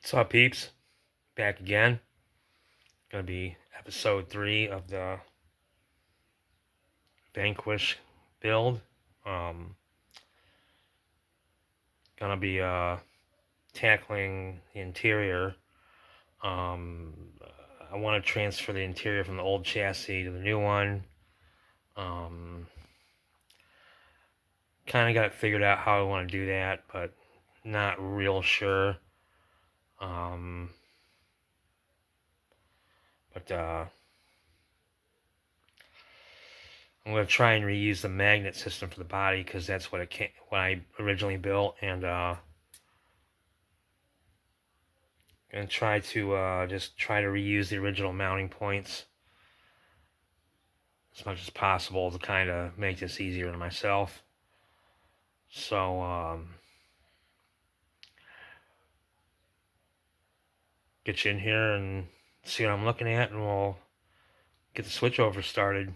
What's up, peeps? Back again. Gonna be episode 3 of the Vanquish build. Um, gonna be tackling the interior. Um, I want to transfer the interior from the old chassis to the new one. Um, kind of got it figured out how I want to do that, but not real sure. Um, but I'm gonna try and reuse the magnet system for the body because that's what I originally built, and try to just try to reuse the original mounting points as much as possible to kind of make this easier on myself. So get you in here and see what I'm looking at, and we'll get the switchover started.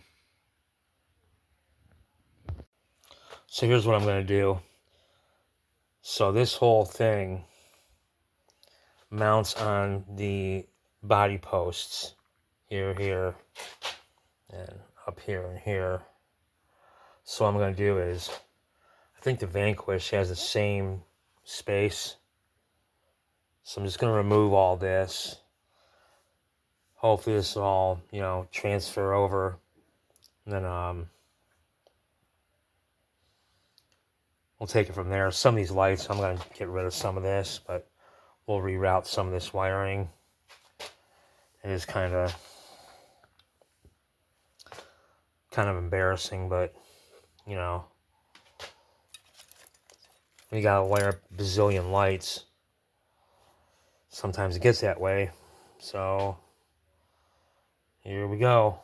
So here's what I'm going to do. So this whole thing mounts on the body posts here, and up here and here. So what I'm going to do is, I think the Vanquish has the same space. So I'm just going to remove all this. Hopefully this will all, transfer over. And then we'll take it from there. Some of these lights, I'm going to get rid of some of this, but we'll reroute some of this wiring. It is kind of embarrassing, but, you know, when you got to wire a bazillion lights, sometimes it gets that way. So here we go.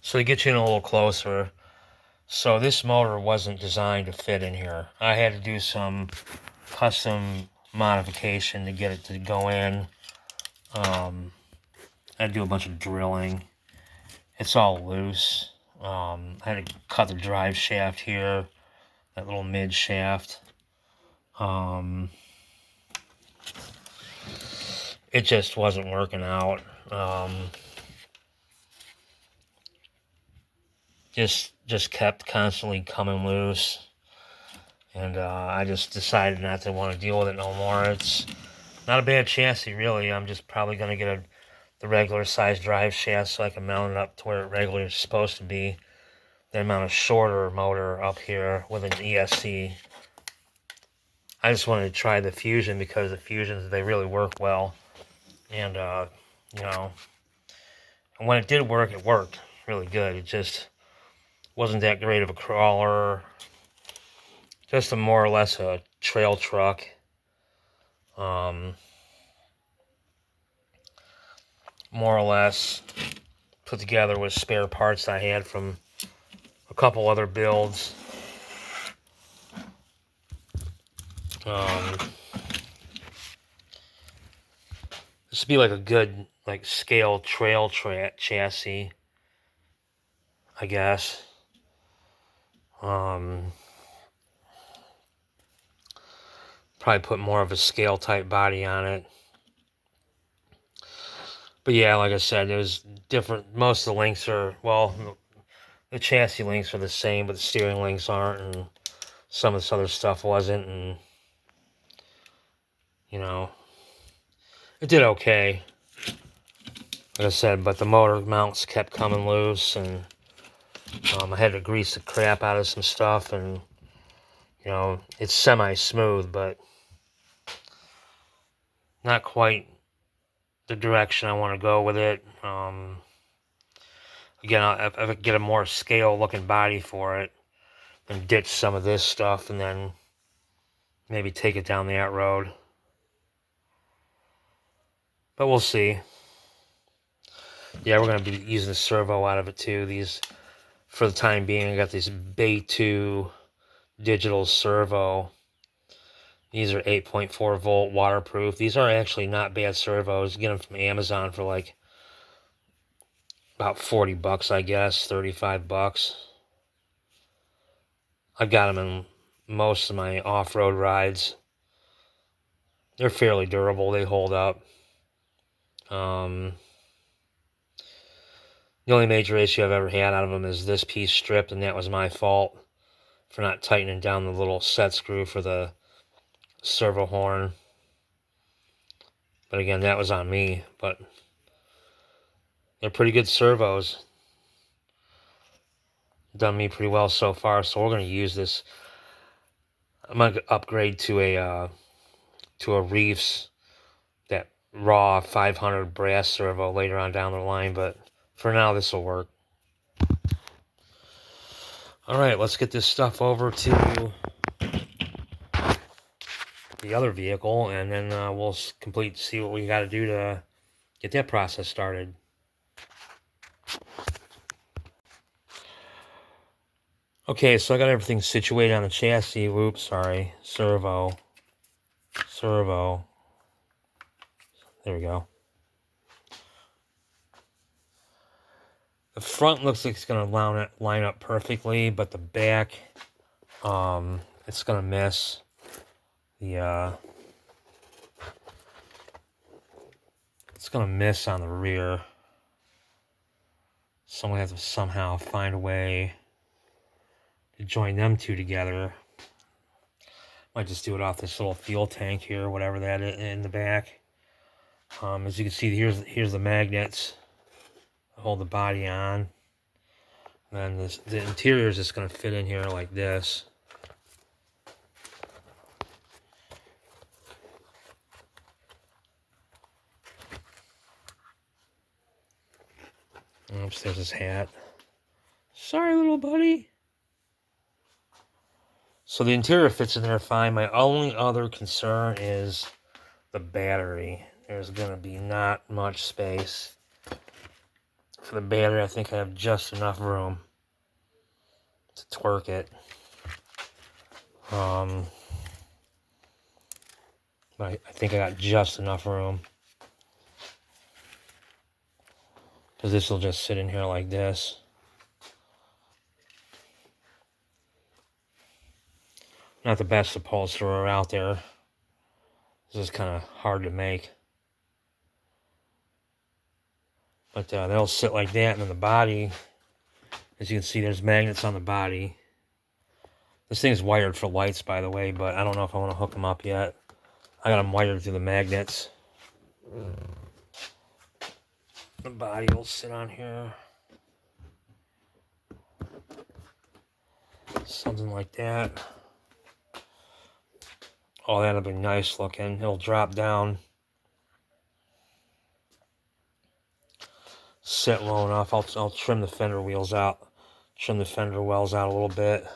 So to get you in a little closer, so this motor wasn't designed to fit in here. I had to do some custom modification to get it to go in. I had to do a bunch of drilling. It's all loose. I had to cut the drive shaft here, that little mid shaft. It just wasn't working out. Just kept constantly coming loose, and I just decided not to want to deal with it no more. It's not a bad chassis, really. I'm just probably going to get the regular size drive shaft so I can mount it up to where it regularly is supposed to be. Then mount a shorter motor up here with an ESC. I just wanted to try the Fusion because the Fusions, they really work well. And, and when it did work, it worked really good. It just wasn't that great of a crawler. Just more or less a trail truck. More or less put together with spare parts I had from a couple other builds. This would be like a good scale trail chassis, I guess. Probably put more of a scale type body on it. But yeah, like I said, it was different. Most of the links are, well, the chassis links are the same, but the steering links aren't, and some of this other stuff wasn't, and, it did okay. Like I said, but the motor mounts kept coming loose, and I had to grease the crap out of some stuff, and, it's semi-smooth, but not quite the direction I want to go with it. Again, if I could get a more scale-looking body for it, and ditch some of this stuff, and then maybe take it down that road. But we'll see. Yeah, we're going to be using the servo out of it too. These, for the time being, I got these Bay2 digital servo. These are 8.4 volt waterproof. These are actually not bad servos. You get them from Amazon for like about 40 bucks, I guess, 35 bucks. I've got them in most of my off-road rides. They're fairly durable. They hold up. The only major issue I've ever had out of them is this piece stripped, and that was my fault for not tightening down the little set screw for the servo horn. But again, that was on me. But they're pretty good servos. Done me pretty well so far, so we're going to use this. I'm going to upgrade to a Reefs, that raw 500 brass servo later on down the line, but for now this will work. Alright, let's get this stuff over to the other vehicle, and then we'll see what we got to do to get that process started. Okay, so I got everything situated on the chassis. Whoops, sorry. Servo. There we go. The front looks like it's going to line up perfectly, but the back, it's going to miss. It's going to miss on the rear. So I'm going to have to somehow find a way to join them two together. Might just do it off this little fuel tank here, whatever that is in the back. As you can see, here's the magnets that hold the body on. And then the interior is just going to fit in here like this. Oops, there's his hat. Sorry, little buddy. So the interior fits in there fine. My only other concern is the battery. There's going to be not much space for the battery. I think I have just enough room to twerk it. But I think I got just enough room. Because this will just sit in here like this. Not the best upholsterer out there. This is kind of hard to make. But they'll sit like that, and then the body, as you can see, there's magnets on the body. This thing's wired for lights, by the way, but I don't know if I want to hook them up yet. I got them wired through the magnets. The body will sit on here. Something like that. Oh, that'll be nice looking. It'll drop down. Sit low enough. I'll trim the fender wheels out. Trim the fender wells out a little bit.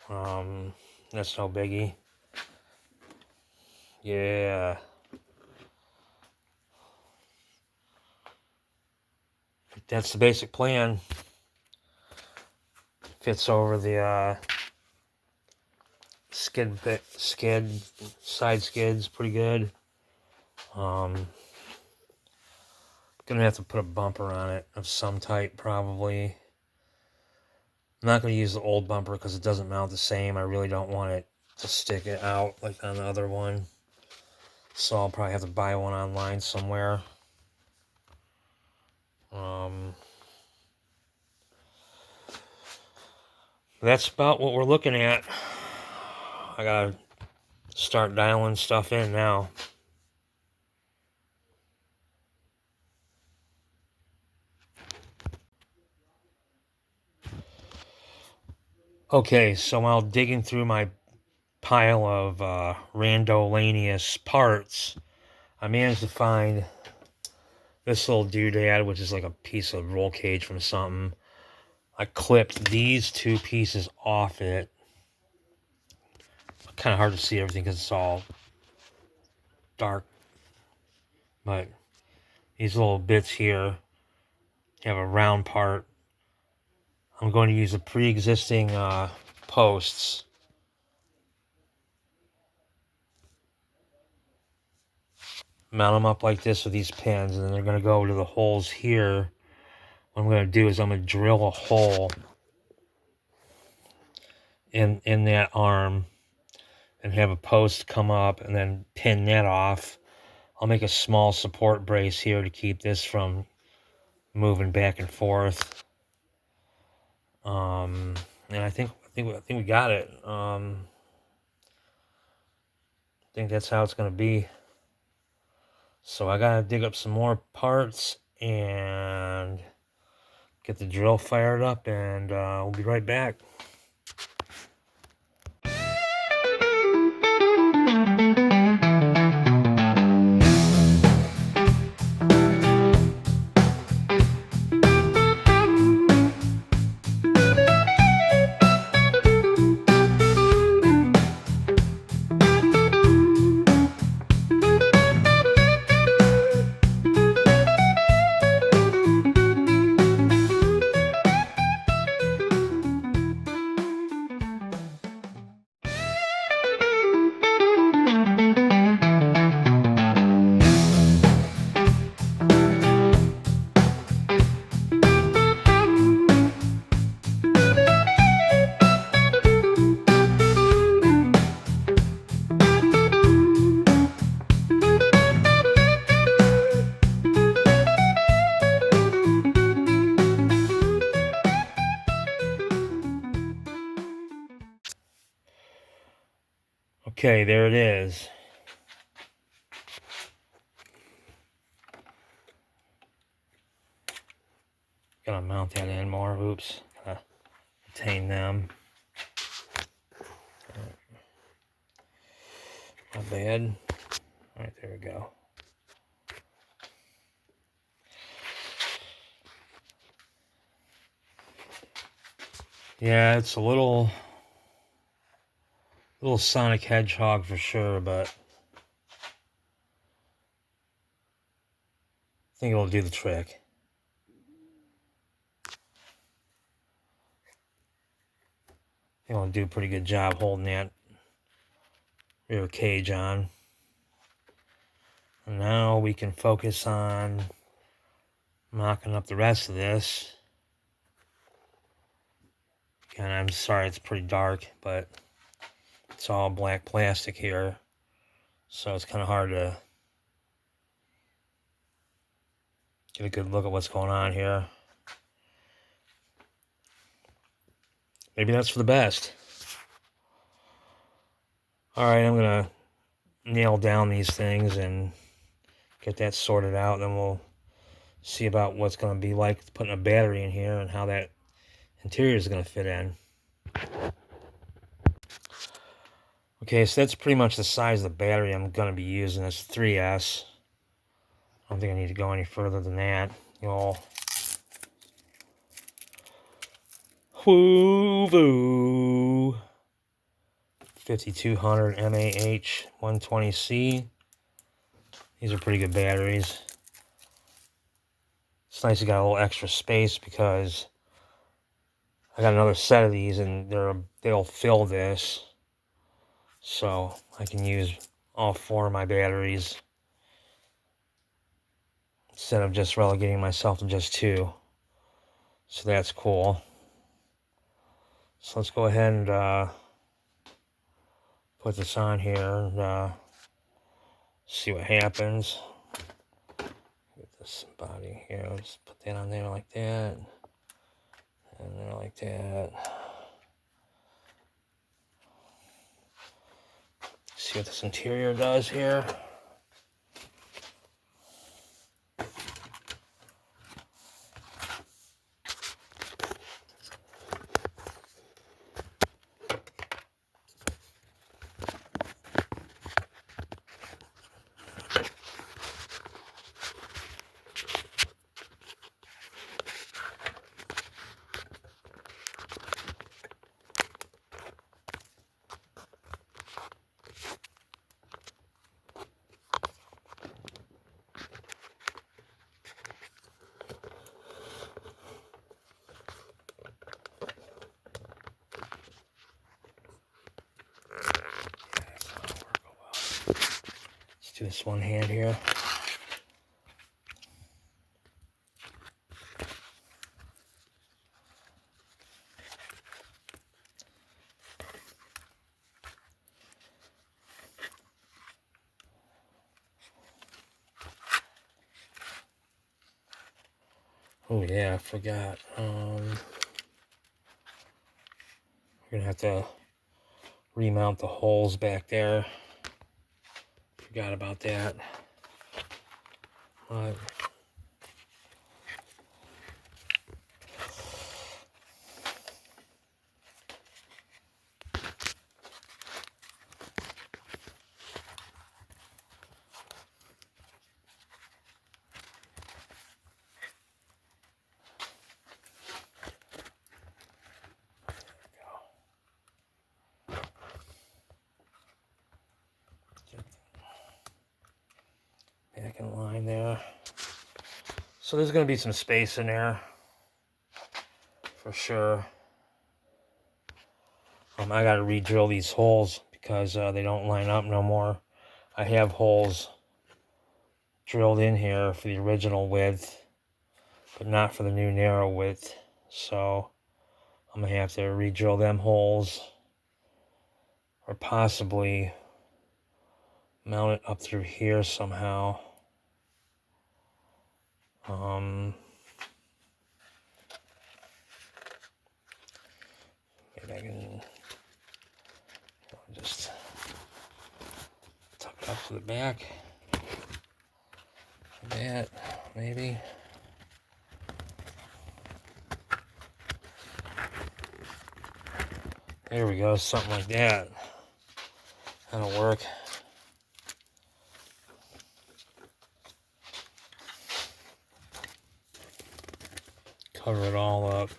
That's no biggie. Yeah. That's the basic plan. Fits over the side skids pretty good. Gonna have to put a bumper on it of some type probably. I'm not gonna use the old bumper because it doesn't mount the same. I really don't want it to stick it out like on the other one. So I'll probably have to buy one online somewhere. That's about what we're looking at. I gotta start dialing stuff in now. Okay, so while digging through my pile of randolanious parts, I managed to find this little doodad, which is like a piece of roll cage from something. I clipped these two pieces off it. kind of hard to see everything because it's all dark. But these little bits here have a round part. I'm going to use the pre-existing posts. Mount them up like this with these pins, and then they're going to go to the holes here. What I'm going to do is I'm going to drill a hole in that arm and have a post come up and then pin that off. I'll make a small support brace here to keep this from moving back and forth. And I think we got it. I think that's how it's going to be. So I got to dig up some more parts and get the drill fired up, and we'll be right back. Okay, there it is. Gotta mount that in more. Oops. Gotta retain them. Not bad. Alright, there we go. Yeah, it's a little Sonic Hedgehog for sure, but I think it'll do the trick. I think it'll do a pretty good job holding that rear cage on. And now we can focus on mocking up the rest of this. And I'm sorry it's pretty dark, but it's all black plastic here, so it's kind of hard to get a good look at what's going on here. Maybe that's for the best. Alright, I'm going to nail down these things and get that sorted out, and then we'll see about what's going to be like putting a battery in here and how that interior is going to fit in. Okay, so that's pretty much the size of the battery I'm going to be using. It's 3S. I don't think I need to go any further than that. You'll woo-voo. 5200 mAh 120C. These are pretty good batteries. It's nice you got a little extra space because I got another set of these and they'll fill this. So I can use all 4 of my batteries instead of just relegating myself to just 2. So that's cool. So let's go ahead and put this on here and see what happens. Get this body here. Let's put that on there like that. And there like that. See what this interior does here. do this one hand here. Oh yeah, I forgot. We're gonna have to remount the holes back there. Forgot about that. But back in line there. So there's going to be some space in there for sure. I got to re-drill these holes because they don't line up no more. I have holes drilled in here for the original width, but not for the new narrow width. So I'm going to have to re-drill them holes or possibly mount it up through here somehow. Maybe I can just tuck it up to the back. That, maybe. There we go, something like that. That'll work. Cover it all up.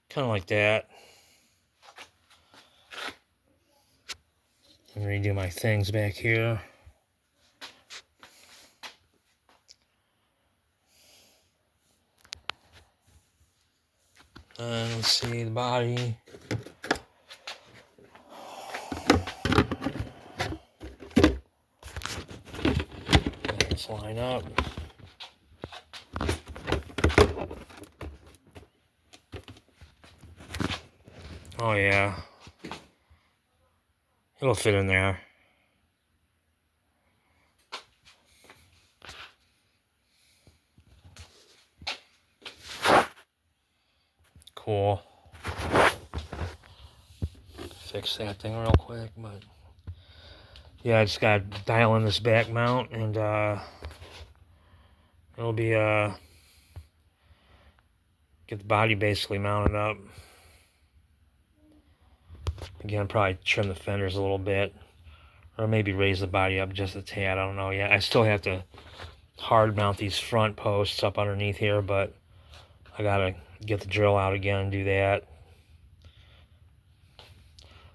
Kind of like that. I'm gonna redo my things back here. And let's see the body. Let's line up. Oh yeah, it'll fit in there. Cool. Fix that thing real quick, but yeah, I just gotta dial in this back mount, and it'll be get the body basically mounted up. Again, probably trim the fenders a little bit, or maybe raise the body up just a tad. I don't know yet. I still have to hard mount these front posts up underneath here, but I gotta get the drill out again and do that.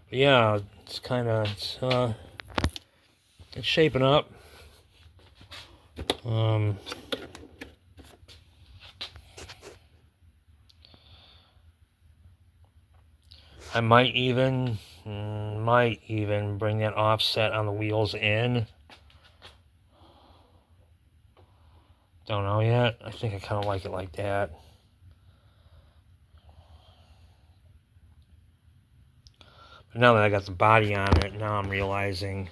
But yeah, it's kind of it's shaping up. I might even bring that offset on the wheels in. Don't know yet. I think I kind of like it like that. But now that I got the body on it, now I'm realizing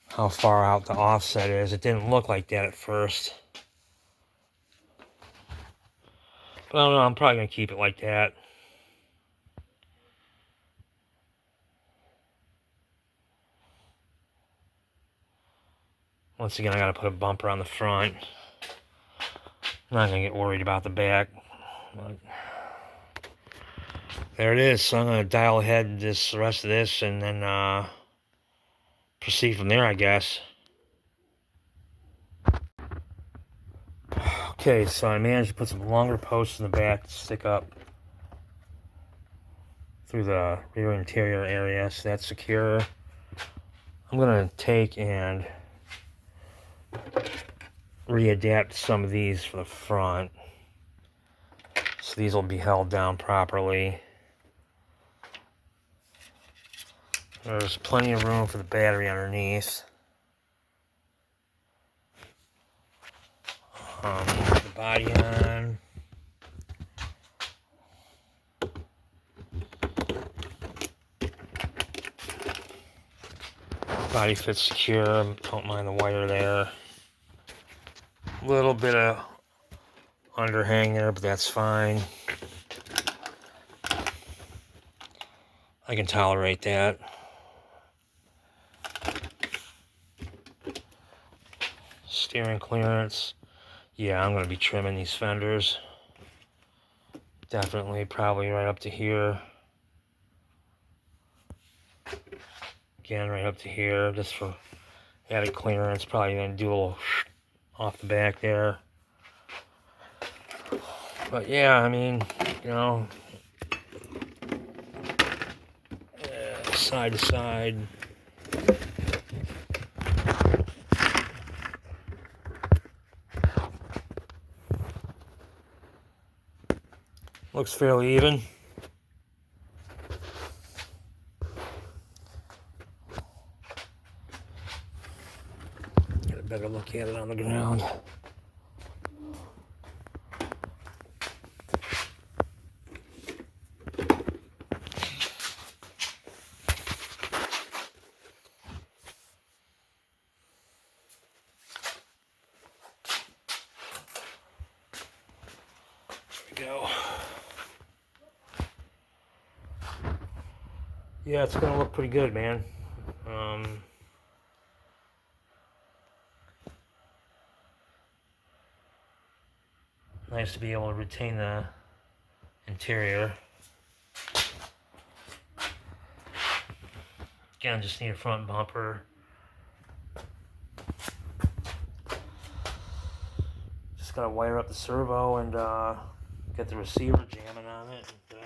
how far out the offset is. It didn't look like that at first. But I don't know, I'm probably going to keep it like that. Once again, I got to put a bumper on the front. I'm not going to get worried about the back. But there it is. So I'm going to dial ahead the rest of this and then proceed from there, I guess. Okay, so I managed to put some longer posts in the back to stick up through the rear interior area, so that's secure. I'm going to take and readapt some of these for the front. So these will be held down properly. There's plenty of room for the battery underneath. Put the body on. Body fits secure. Don't mind the wire there. A little bit of underhang there, but that's fine. I can tolerate that. Steering clearance. Yeah, I'm going to be trimming these fenders. Definitely, probably right up to here. Again, right up to here, just for added clearance. Probably going to do a little off the back there. But yeah, I mean, you know, side to side. Looks fairly even. Get a better look at it on the ground. Go. Yeah, it's gonna look pretty good, man. Nice to be able to retain the interior. Again, just need a front bumper. Just gotta wire up the servo and get the receiver jamming on it. And,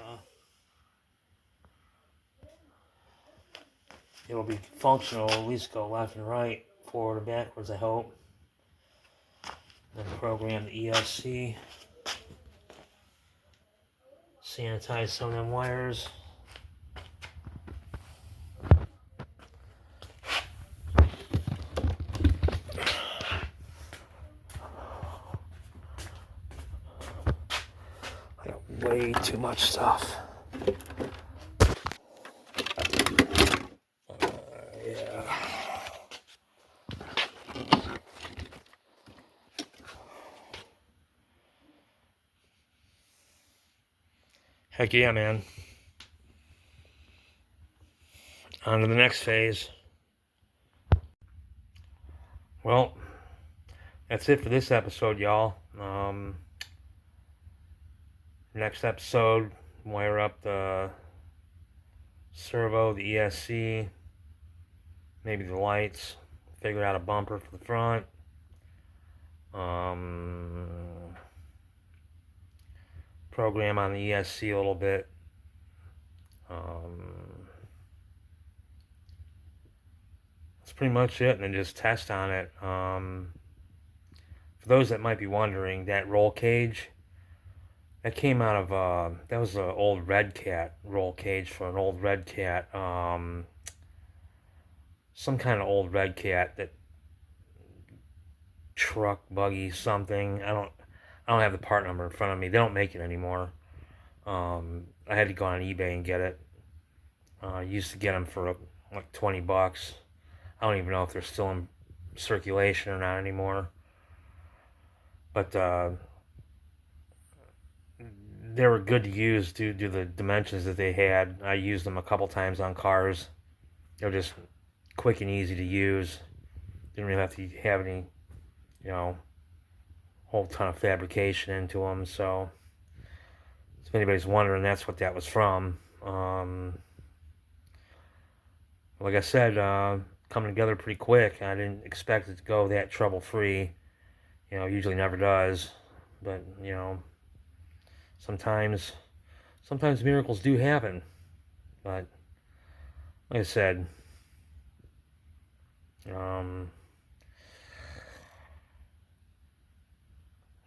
it'll be functional, at least go left and right, forward and backwards, I hope. Then program the ESC. Sanitize some of them wires. I got way too much stuff. Yeah. Heck yeah, man. On to the next phase. Well, that's it for this episode, y'all. Next episode, wire up the servo, the ESC, maybe the lights, figure out a bumper for the front. Program on the ESC a little bit. That's pretty much it, and then just test on it. For those that might be wondering, that roll cage, that came out of, that was an old Red Cat roll cage for an old Red Cat, some kind of old Red Cat, that truck, buggy, something. I don't have the part number in front of me. They don't make it anymore. I had to go on eBay and get it. Used to get them for like $20. I don't even know if they're still in circulation or not anymore. But they were good to use due to the dimensions that they had. I used them a couple times on cars. They were just quick and easy to use. Didn't really have to have any, you know, whole ton of fabrication into them. So if anybody's wondering, that's what that was from. Like I said, coming together pretty quick. I didn't expect it to go that trouble-free. You know, usually never does. But, you know, sometimes miracles do happen. But like I said,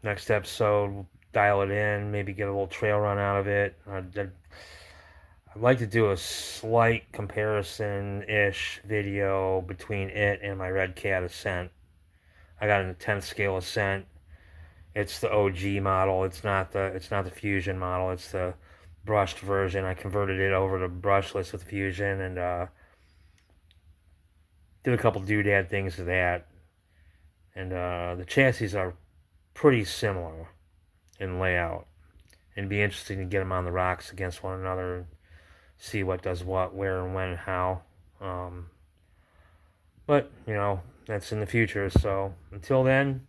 Next episode, we'll dial it in, maybe get a little trail run out of it. I'd like to do a slight comparison-ish video between it and my Red Cat Ascent. I got an 10th scale Ascent. It's the OG model. It's not the Fusion model. It's the brushed version. I converted it over to brushless with Fusion and did a couple doodad things to that. And the chassis are pretty similar in layout. It'd be interesting to get them on the rocks against one another and see what does what, where, and when, and how. But, you know, that's in the future. So until then,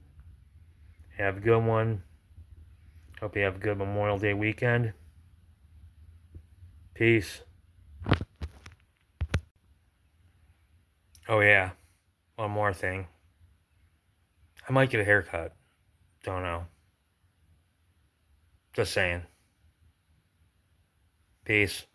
have a good one. Hope you have a good Memorial Day weekend. Peace. Oh, yeah. One more thing. I might get a haircut. Don't know. Just saying. Peace.